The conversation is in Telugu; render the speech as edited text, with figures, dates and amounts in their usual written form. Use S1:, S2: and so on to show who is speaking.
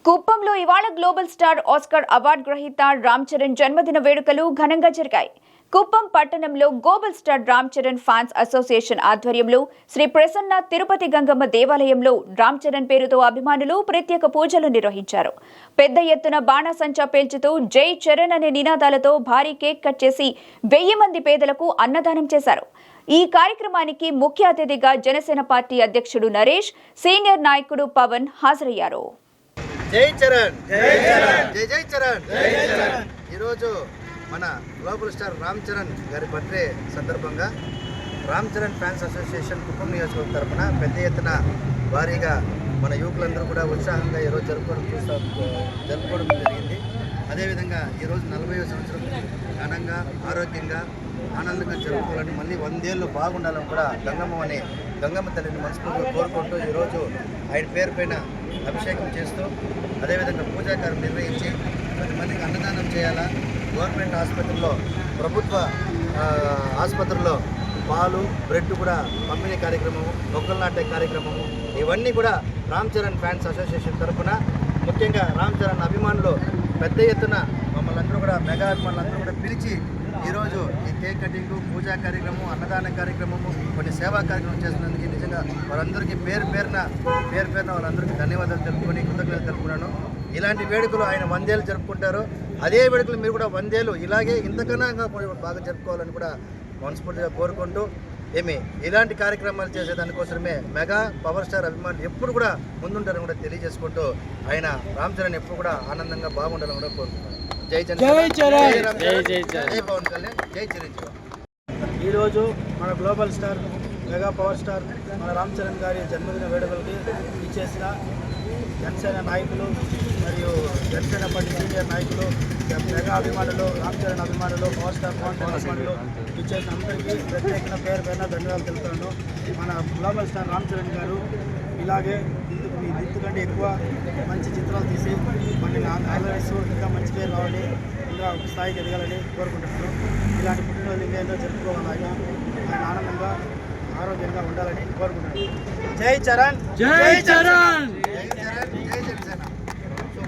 S1: కుప్పంలో ఇవాళ గ్లోబల్ స్టార్ ఆస్కార్ అవార్డు గ్రహీత రామ్ చరణ్ జన్మదిన వేడుకలు ఘనంగా జరిగాయి. కుప్పం పట్టణంలో global star Ram Charan fans association ఆధ్వర్యంలో శ్రీ ప్రసన్న తిరుపతి గంగమ్మ దేవాలయంలో రామ్ చరణ్ పేరుతో అభిమానులు ప్రత్యేక పూజలు నిర్వహించారు. పెద్ద ఎత్తున బాణాసంచా పేల్చుతూ జై చరణ్ అనే నినాదాలతో భారీ కేక్ కట్ చేసి 1000 మంది పేదలకు అన్నదానం చేశారు. ఈ కార్యక్రమానికి ముఖ్య అతిథిగా జనసేన పార్టీ అధ్యక్షుడు నరేష్, సీనియర్ నాయకుడు పవన్ హాజరయ్యారు.
S2: జై చరణ్, జై చరణ్, జై జై చరణ్, జై చరణ్. ఈరోజు మన గ్లోబల్ స్టార్ రామ్ చరణ్ గారి బర్త్డే సందర్భంగా రామ్ చరణ్ ఫ్యాన్స్ అసోసియేషన్ కుప్పం నియోజకవర్గం తరఫున పెద్ద ఎత్తున భారీగా మన యువకులందరూ కూడా ఉత్సాహంగా ఈరోజు జరుపుకోవడం జరిగింది. అదేవిధంగా ఈరోజు 40వ సంవత్సరం ఘనంగా, ఆరోగ్యంగా, ఆనందంగా జరుపుకోవాలని, మళ్ళీ 100 ఏళ్ళు బాగుండాలని కూడా గంగమ్మ తల్లిని మనస్ఫూర్తిగా కోరుకుంటూ ఈరోజు ఆయన పేరు పైన అభిషేకం చేస్తూ, అదేవిధంగా పూజాకారం నిర్వహించి 10 మందికి అన్నదానం చేయాలా. గవర్నమెంట్ ఆసుపత్రుల్లో, ప్రభుత్వ ఆసుపత్రుల్లో పాలు, బ్రెడ్ కూడా పంపిణీ కార్యక్రమము, మొక్కలు నాటే కార్యక్రమము, ఇవన్నీ కూడా రామ్ చరణ్ ఫ్యాన్స్ అసోసియేషన్ తరఫున, ముఖ్యంగా రామ్ చరణ్ అభిమానులు పెద్ద ఎత్తున మమ్మల్ని అందరూ కూడా, మెగా అభిమానులందరూ కూడా పిలిచి ఈరోజు ఈ కేక్ కటింగ్, పూజా కార్యక్రమం, అన్నదాన కార్యక్రమము, కొన్ని సేవా కార్యక్రమం చేస్తున్నందుకు నిజంగా వారందరికీ పేరు పేరున వాళ్ళందరికీ ధన్యవాదాలు తెలుపుకొని, కృతజ్ఞతలు తెలుపుకున్నాను. ఇలాంటి వేడుకలు ఆయన 100 ఏళ్ళు జరుపుకుంటారు. అదే వేడుకలు మీరు కూడా 100 ఏళ్ళు ఇలాగే ఇంతకన్నా బాగా జరుపుకోవాలని కూడా మనస్ఫూర్తిగా కోరుకుంటూ, ఇలాంటి కార్యక్రమాలు చేసేదానికోసమే మెగా పవర్ స్టార్ అభిమానులు ఎప్పుడు కూడా ముందుంటారని కూడా తెలియజేసుకుంటూ, ఆయన రామ్ చరణ్ ఎప్పుడు కూడా ఆనందంగా బాగుండాలని కూడా కోరుకుంటున్నాను. జై చరణ్, జై పవన్ కళ్యాణ్, జై చిరంజీవి.
S3: ఈరోజు మన global star, mega power star మన రామ్ చరణ్ గారి జన్మదిన వేడుకలకి ఇచ్చేసిన జనసేన నాయకులు మరియు జనసేన పార్టీ సీనియర్ నాయకులు, మెగా అభిమానులు, రామ్ చరణ్ అభిమానులు, పవర్ స్టార్ అభిమానులు ఇచ్చేసిన అందరికీ ప్రత్యేకంగా పేరు ధన్యవాదాలు తెలుపుతున్నాను. మన గ్లోబల్ స్టార్ రామ్ చరణ్ గారు ఇలాగే ఇంతకంటే ఎక్కువ మంచి చిత్రాలు తీసి మనని ఆదరిస్తూ ఇంకా మంచి పేరు రావాలి, ఇంకా స్థాయికి ఎదగాలని కోరుకుంటున్నాను. ఇలాంటి పుట్టినరోజు ఇంకా ఎన్నో జరుపుకోవాలి. ఆయన ఆనందంగా, ఆరోగ్యంగా ఉండాలని కోరుకుంటున్నాను. జై చరణ్, జై చరణ్.